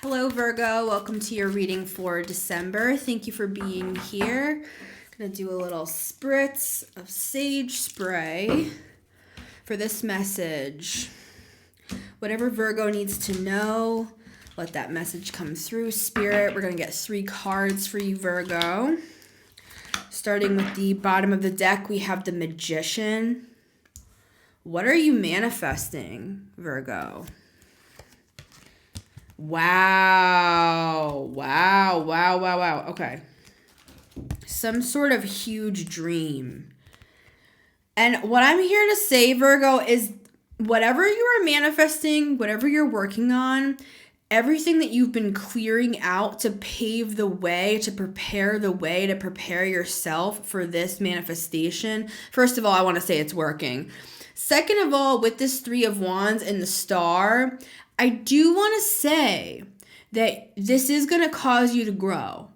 Hello, Virgo. Welcome to your reading for December. Thank you for being here. Gonna do a little spritz of sage spray for this message. Whatever Virgo needs to know, let that message come through. Spirit, we're gonna get 3 cards for you, Virgo. Starting with the bottom of the deck, we have the Magician. What are you manifesting, Virgo? Wow. Okay. Some sort of huge dream. And what I'm here to say, Virgo, is whatever you are manifesting, whatever you're working on, everything that you've been clearing out to pave the way, to prepare the way, to prepare yourself for this manifestation. First of all, I want to say it's working. Second of all, with this 3 of Wands and the star, I do want to say that this is going to cause you to grow,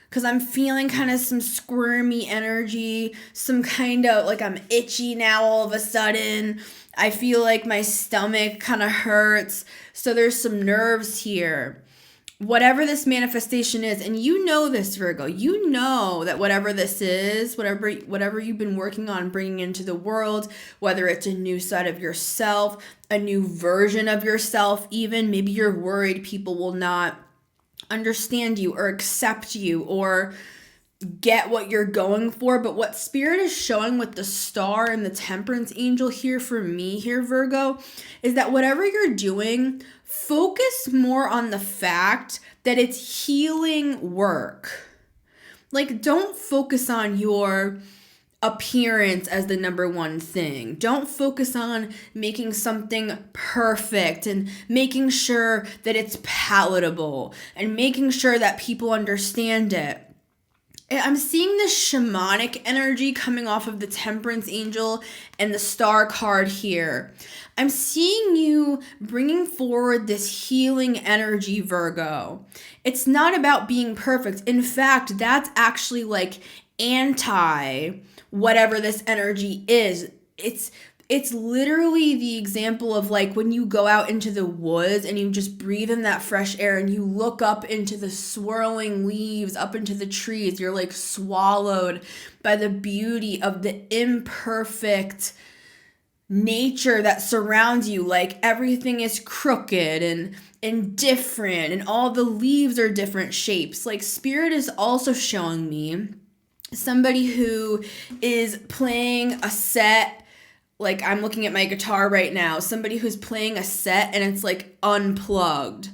because I'm feeling kind of some squirmy energy, some kind of like I'm itchy now all of a sudden. I feel like my stomach kind of hurts. So there's some nerves here. Whatever this manifestation is, and you know this, Virgo, you know that whatever this is, whatever you've been working on bringing into the world, whether it's a new side of yourself, a new version of yourself, even maybe you're worried people will not understand you or accept you or get what you're going for. But what Spirit is showing with the star and the Temperance angel here for me here, Virgo, is that whatever you're doing, focus more on the fact that it's healing work. Like, don't focus on your appearance as the number one thing. Don't focus on making something perfect and making sure that it's palatable and making sure that people understand it. I'm seeing this shamanic energy coming off of the Temperance angel and the star card here. I'm seeing you bringing forward this healing energy, Virgo. It's not about being perfect. In fact, that's actually like anti whatever this energy is. It's literally the example of like when you go out into the woods and you just breathe in that fresh air and you look up into the swirling leaves, up into the trees. You're like swallowed by the beauty of the imperfect nature that surrounds you. Like everything is crooked and different, and all the leaves are different shapes. Like Spirit is also showing me somebody who is playing a set. Like I'm looking at my guitar right now, somebody who's playing a set and it's like unplugged.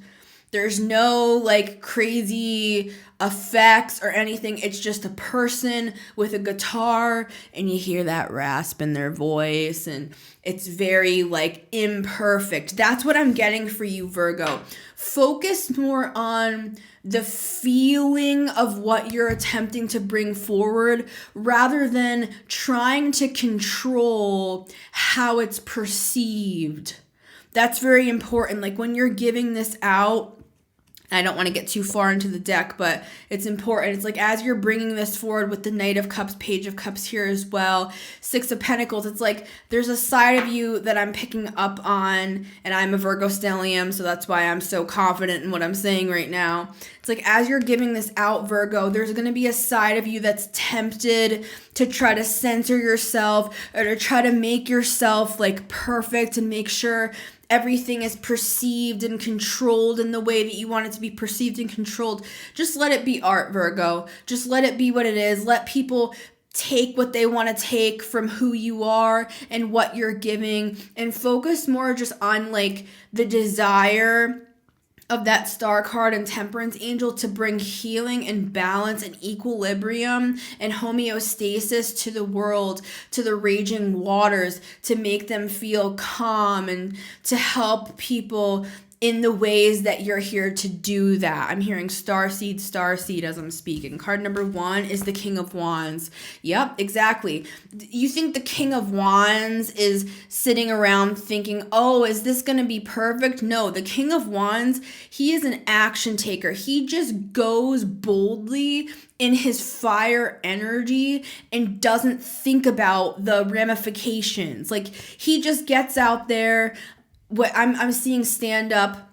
There's no like crazy effects or anything. It's just a person with a guitar and you hear that rasp in their voice and it's very like imperfect. That's what I'm getting for you, Virgo. Focus more on the feeling of what you're attempting to bring forward rather than trying to control how it's perceived. That's very important. Like when you're giving this out, I don't want to get too far into the deck, but it's important. It's like as you're bringing this forward with the Knight of Cups, Page of Cups here as well, 6 of Pentacles, it's like there's a side of you that I'm picking up on, and I'm a Virgo stellium, so that's why I'm so confident in what I'm saying right now. It's like as you're giving this out, Virgo, there's going to be a side of you that's tempted to try to censor yourself or to try to make yourself like perfect and make sure everything is perceived and controlled in the way that you want it to be perceived and controlled. Just let it be art, Virgo. Just let it be what it is. Let people take what they want to take from who you are and what you're giving, and focus more just on like the desire of that star card and Temperance angel to bring healing and balance and equilibrium and homeostasis to the world, to the raging waters, to make them feel calm and to help people in the ways that you're here to do that. I'm hearing starseed as I'm speaking. Card number 1 is the King of Wands. Yep, exactly. You think the King of Wands is sitting around thinking, oh, is this going to be perfect? No, the King of Wands, he is an action taker. He just goes boldly in his fire energy and doesn't think about the ramifications. Like he just gets out there. What I'm seeing stand up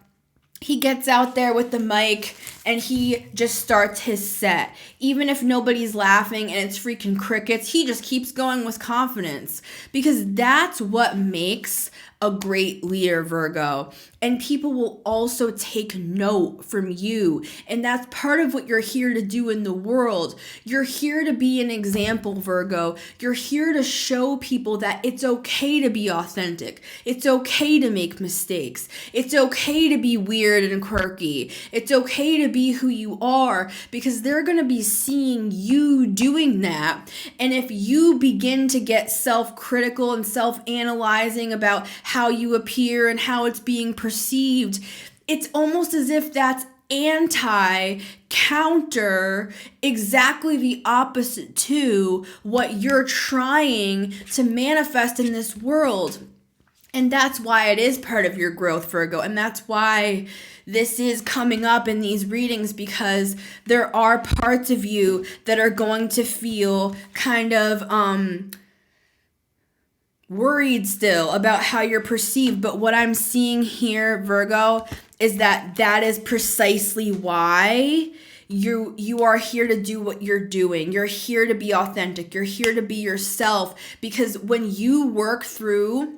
he gets out there with the mic and he just starts his set. Even if nobody's laughing and it's freaking crickets, he just keeps going with confidence, because that's what makes a great leader, Virgo. And people will also take note from you. And that's part of what you're here to do in the world. You're here to be an example, Virgo. You're here to show people that it's okay to be authentic. It's okay to make mistakes. It's okay to be weird and quirky. It's okay to be who you are, because they're going to be seeing you doing that. And if you begin to get self-critical and self-analyzing about how you appear and how it's being perceived, it's almost as if that's counter, exactly the opposite to what you're trying to manifest in this world. And that's why it is part of your growth, Virgo. And that's why this is coming up in these readings, because there are parts of you that are going to feel kind of worried still about how you're perceived. But what I'm seeing here, Virgo, is that is precisely why you are here to do what you're doing. You're here to be authentic. You're here to be yourself, because when you work through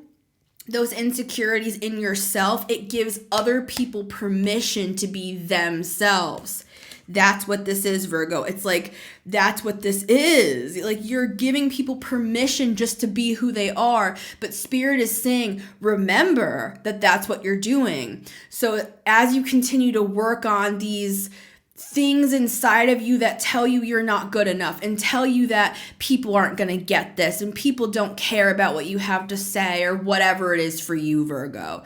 those insecurities in yourself, it gives other people permission to be themselves. That's what this is, Virgo. It's like, that's what this is. Like, you're giving people permission just to be who they are. But Spirit is saying, remember that that's what you're doing. So as you continue to work on these things inside of you that tell you you're not good enough and tell you that people aren't going to get this and people don't care about what you have to say or whatever it is for you, Virgo.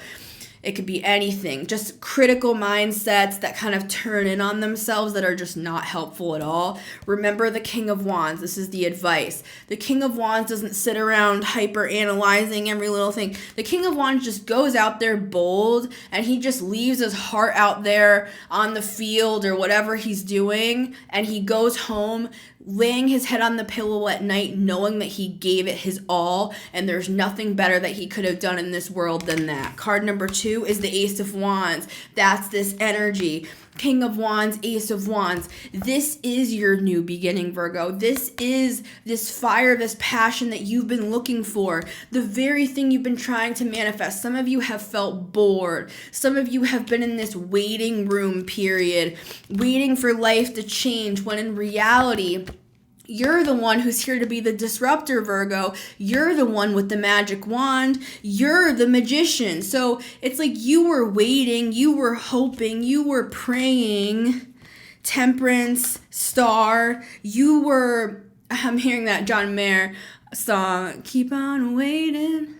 It could be anything, just critical mindsets that kind of turn in on themselves that are just not helpful at all. Remember the King of Wands. This is the advice. The King of Wands doesn't sit around hyper analyzing every little thing. The King of Wands just goes out there bold, and he just leaves his heart out there on the field or whatever he's doing, and he goes home laying his head on the pillow at night knowing that he gave it his all, and there's nothing better that he could have done in this world than that. Card number 2 is the Ace of Wands. That's this energy. King of Wands, Ace of Wands. This is your new beginning, Virgo. This is this fire, this passion that you've been looking for, the very thing you've been trying to manifest. Some of you have felt bored. Some of you have been in this waiting room period, waiting for life to change, when in reality, you're the one who's here to be the disruptor, Virgo. You're the one with the magic wand. You're the magician. So it's like you were waiting, you were hoping, you were praying. Temperance, Star, I'm hearing that John Mayer song, keep on waiting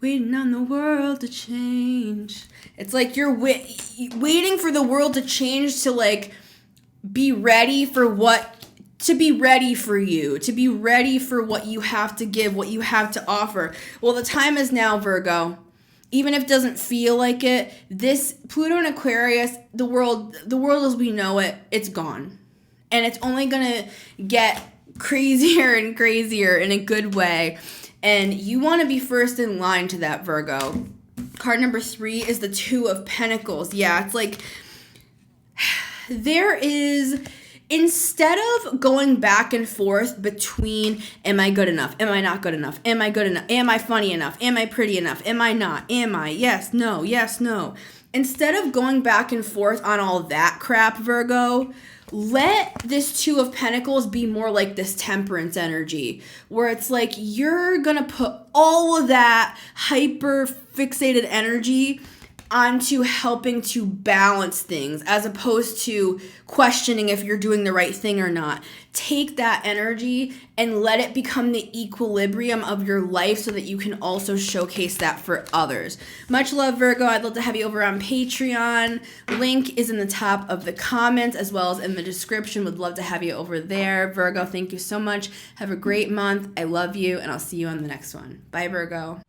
on the world to change. It's like you're waiting for the world to change to like be ready for you, to be ready for what you have to give, what you have to offer. Well, the time is now, Virgo. Even if it doesn't feel like it, this Pluto and Aquarius, the world as we know it, it's gone. And it's only going to get crazier and crazier in a good way. And you want to be first in line to that, Virgo. Card number 3 is the Two of Pentacles. Yeah, it's like there is... Instead of going back and forth between, am I good enough? Am I not good enough? Am I good enough? Am I funny enough? Am I pretty enough? Am I not? Am I? Yes, no, yes, no. Instead of going back and forth on all that crap, Virgo, let this Two of Pentacles be more like this Temperance energy, where it's like you're going to put all of that hyper fixated energy onto helping to balance things, as opposed to questioning if you're doing the right thing or not. Take that energy and let it become the equilibrium of your life so that you can also showcase that for others. Much love, Virgo. I'd love to have you over on Patreon. Link is in the top of the comments as well as in the description. Would love to have you over there. Virgo, thank you so much. Have a great month. I love you, and I'll see you on the next one. Bye, Virgo.